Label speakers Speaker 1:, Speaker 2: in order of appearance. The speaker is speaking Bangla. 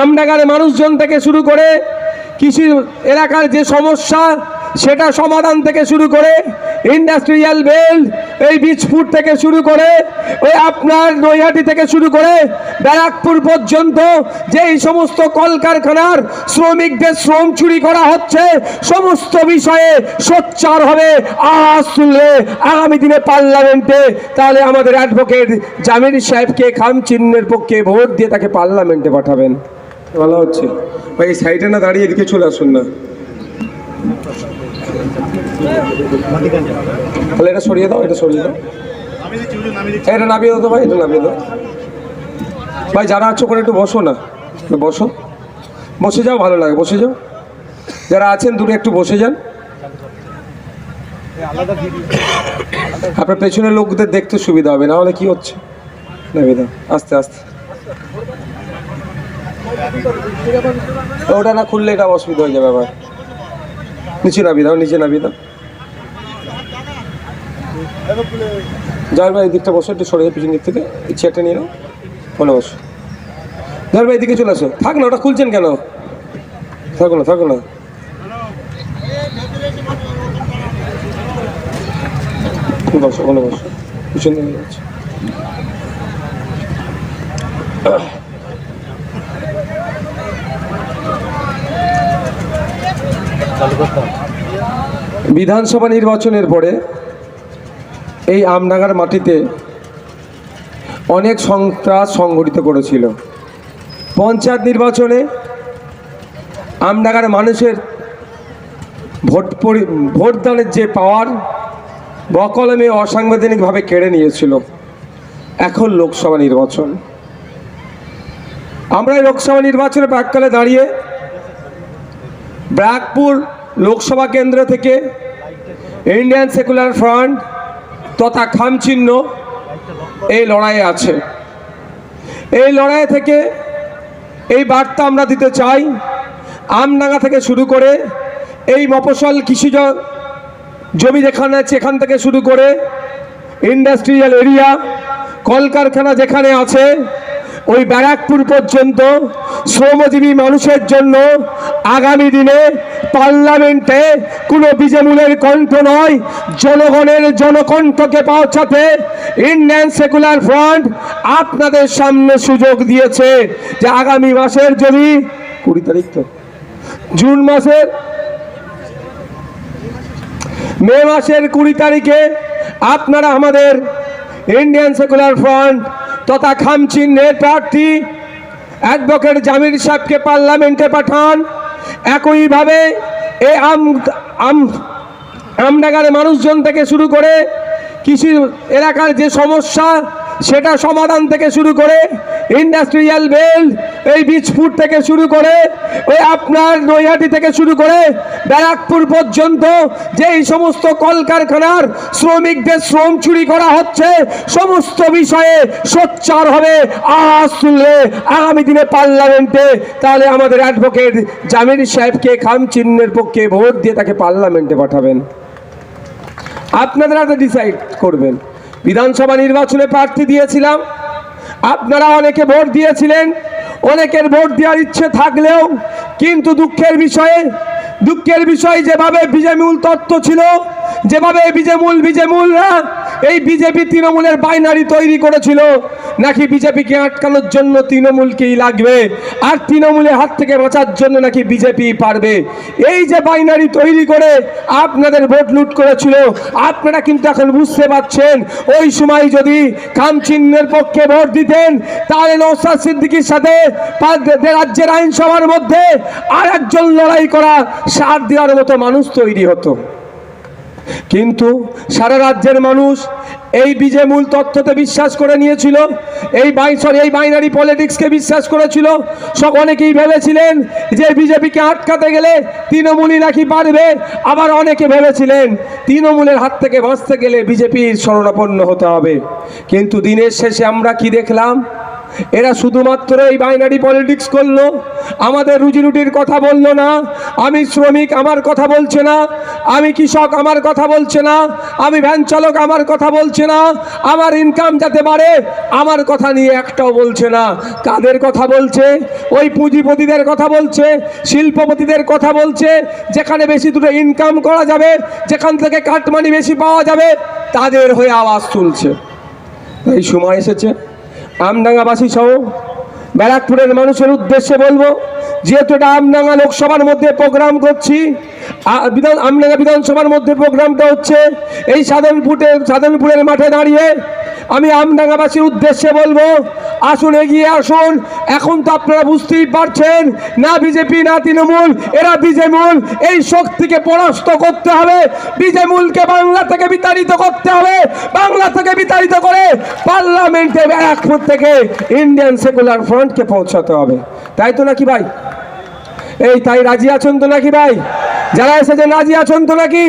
Speaker 1: আমডাঙ্গার মানুষজন থেকে শুরু করে কৃষি এলাকার যে সমস্যা সেটা সমাধান থেকে শুরু করে ইন্ডাস্ট্রিয়াল বেল্ট, এই বীজপুর থেকে শুরু করে ওই আপনার নৈহাটি থেকে শুরু করে ব্যারাকপুর পর্যন্ত যেই সমস্ত কলকারখানার শ্রমিকদের শ্রম চুরি করা হচ্ছে, সমস্ত বিষয়ে সোচ্চার হবে আওয়াজ তুললে আগামী দিনে পার্লামেন্টে। তাহলে আমাদের অ্যাডভোকেট জামির সাহেবকে খাম চিহ্নের পক্ষে ভোট দিয়ে তাকে পার্লামেন্টে পাঠাবেন। ভালো হচ্ছে ভাই, এই সাইডে না দাঁড়িয়ে এদিকে চলে আসুন না, তাহলে এটা সরিয়ে দাও, এটা সরিয়ে দাও, এটা নামিয়ে দাও তো ভাই, এটা নামিয়ে দাও ভাই। যারা আছো করে একটু বসো না, বসো, বসে যাও, ভালো লাগে, বসে যাও। যারা আছেন দূরে একটু বসে যান, আপনার পেছনের লোকদের দেখতে সুবিধা হবে, না হলে কি হচ্ছে। নামিয়ে দাও আস্তে আস্তে, ওটা না খুললে এটা অসুবিধা হয়ে যাবে আবার। নিচে নামিয়ে দাও, নিচে নামিয়ে দাও। যার ভাই এদিকটা বসো, একটু সরে পিছন দিক থেকে এই চেয়ারটা নিয়ে নাও, ফোনে বসো। যার ভাই এদিকে চলে আসো, থাক না, ওটা খুলছেন কেন, থাকো না, থাকো না। বসো, ওখানে বসো, পিছন দিকে যাচ্ছে। বিধানসভা নির্বাচনের পরে এই আমডাঙ্গার মাটিতে অনেক সন্ত্রাস সংগঠিত করেছিল। পঞ্চায়েত নির্বাচনে আমডাঙ্গার মানুষের ভোটদানের যে পাওয়ার বকলমে অসাংবিধানিকভাবে কেড়ে নিয়েছিল। এখন লোকসভা নির্বাচন, আমরা এই লোকসভা নির্বাচনের প্রাক্কালে দাঁড়িয়ে ব্যারাকপুর লোকসভা কেন্দ্র থেকে ইন্ডিয়ান সেকুলার ফ্রন্ট তথা খামচিহ্ন এই লড়াইয়ে আছে। এই লড়াই থেকে এই বার্তা আমরা দিতে চাই, আমডাঙ্গা থেকে শুরু করে এই মফস্বল কৃষিজ জমি যেখানে আছে এখান থেকে শুরু করে ইন্ডাস্ট্রিয়াল এরিয়া, কলকারখানা যেখানে আছে, ওই ব্যারাকপুর পর্যন্ত শ্রমজীবী মানুষের জন্য আগামী দিনে পার্লামেন্টে কোনো বিজেমূলের কণ্ঠ নয়, জনগণের জনকণ্ঠকে পৌঁছাতে ইন্ডিয়ান সেকুলার ফ্রন্ট আপনাদের সামনে সুযোগ দিয়েছে যে আগামী মাসের যদি 20 তারিখ তো জুন মাসের মে মাসের 20 তারিখে আপনারা আমাদের ইন্ডিয়ান সেকুলার ফ্রন্ট তথা খামচিহ্নের প্রার্থী অ্যাডভোকেট জামির সাহেবকে পার্লামেন্টে পাঠান। একইভাবে এই আমডাঙ্গার মানুষজন থেকে শুরু করে কৃষি এলাকার যে সমস্যা সেটা সমাধান থেকে শুরু করে ইন্ডাস্ট্রিয়াল বেল্ট, এই বীজপুর থেকে শুরু করে ওই আপনার নৈহাটি থেকে শুরু করে ব্যারাকপুর পর্যন্ত যেই সমস্ত কলকারখানার শ্রমিকদের শ্রম চুরি করা হচ্ছে, সমস্ত বিষয়ে সোচ্চার হবে আওয়াজ তুললে আগামী দিনে পার্লামেন্টে। তাহলে আমাদের অ্যাডভোকেট জামির সাহেবকে খাম চিহ্নের পক্ষে ভোট দিয়ে তাকে পার্লামেন্টে পাঠাবেন। আপনারা ডিসাইড করবেন। বিধানসভা নির্বাচনে প্রার্থী দিয়েছিলাম, আপনারা অনেকে ভোট দিয়েছিলেন, অনেকের ভোট দেওয়ার ইচ্ছে থাকলেও কিন্তু দুঃখের বিষয় যেভাবে বিজেমূল তত্ত্ব ছিল, যেভাবে বিজেমূলরা এই বিজেপি তৃণমূলের বাইনারি তৈরি করেছিল, নাকি বিজেপিকে আটকানোর জন্য তৃণমূলকেই লাগবে আর তৃণমূলের হাত থেকে বাঁচার জন্য নাকি বিজেপি পারবে, এই যে বাইনারি তৈরি করে আপনাদের ভোট লুট করেছিল, আপনারা কিন্তু এখন বুঝতে পারছেন ওই সময় যদি খামচিহ্নের পক্ষে ভোট দিতেন তাহলে নওশাদ সিদ্দিকীর সাথে রাজ্যের আইনসভার মধ্যে আর একজন লড়াই করা সাথ দেওয়ার মতো মানুষ তৈরি হতো। কিন্তু সারা রাজ্যের মানুষ এই বিজেমূল তত্ত্বতে বিশ্বাস করে নিয়েছিল, এই বাইনারি পলিটিক্সকে বিশ্বাস করেছিল। অনেকেই ভেবেছিলেন যে বিজেপিকে আটকাতে গেলে তৃণমূলই নাকি পারবে, আবার অনেকে ভেবেছিলেন তৃণমূলের হাত থেকে বাঁচতে গেলে বিজেপির শরণাপন্ন হতে হবে। কিন্তু দিনের শেষে আমরা কি দেখলাম, এরা শুধুমাত্র এই বাইনারি পলিটিক্স করলো, আমাদের রুজি রুটির কথা বললো না। আমি শ্রমিক, আমার কথা বলছে না। আমি কৃষক আমার কথা বলছে না, আমি ভ্যান চালক আমার কথা বলছে না, আমার ইনকাম যাতে বাড়ে আমার কথা নিয়ে একটাও বলছে না। কাদের কথা বলছে? ওই পুঁজিপতিদের কথা বলছে, শিল্পপতিদের কথা বলছে, যেখানে বেশি দুটো ইনকাম করা যাবে, যেখান থেকে কাটমানি বেশি পাওয়া যাবে, তাদের হয়ে আওয়াজ তুলছে। এই সময় এসেছে আমডাঙ্গাবাসী সহ ব্যারাকপুরের মানুষের উদ্দেশ্যে বলবো, যেহেতু এটা আমডাঙ্গা লোকসভার মধ্যে প্রোগ্রাম করছি, আমডাঙ্গা বিধানসভার মধ্যে প্রোগ্রামটা হচ্ছে, এই সাধনপুরের মাঠে দাঁড়িয়ে আমি আমডাঙ্গাবাসীর উদ্দেশ্যে বলবো, আসুন এগিয়ে আসুন। এখন তো আপনারা বুঝতেই পারছেন, না বিজেপি না তৃণমূল, এরা বিজেমূল। এই শক্তিকে পরাস্ত করতে হবে, বিজেমূলকে বাংলা থেকে বিতাড়িত করতে হবে। বাংলা থেকে বিতাড়িত করে পার্লামেন্টে ব্যারাকপুর থেকে ইন্ডিয়ান সেকুলার ফ্রন্টকে পৌঁছাতে হবে। তাই তো নাকি ভাই? তাই রাজি আছেন তো নাকি ভাই? যারা এসেছেন রাজি আছেন তো নাকি?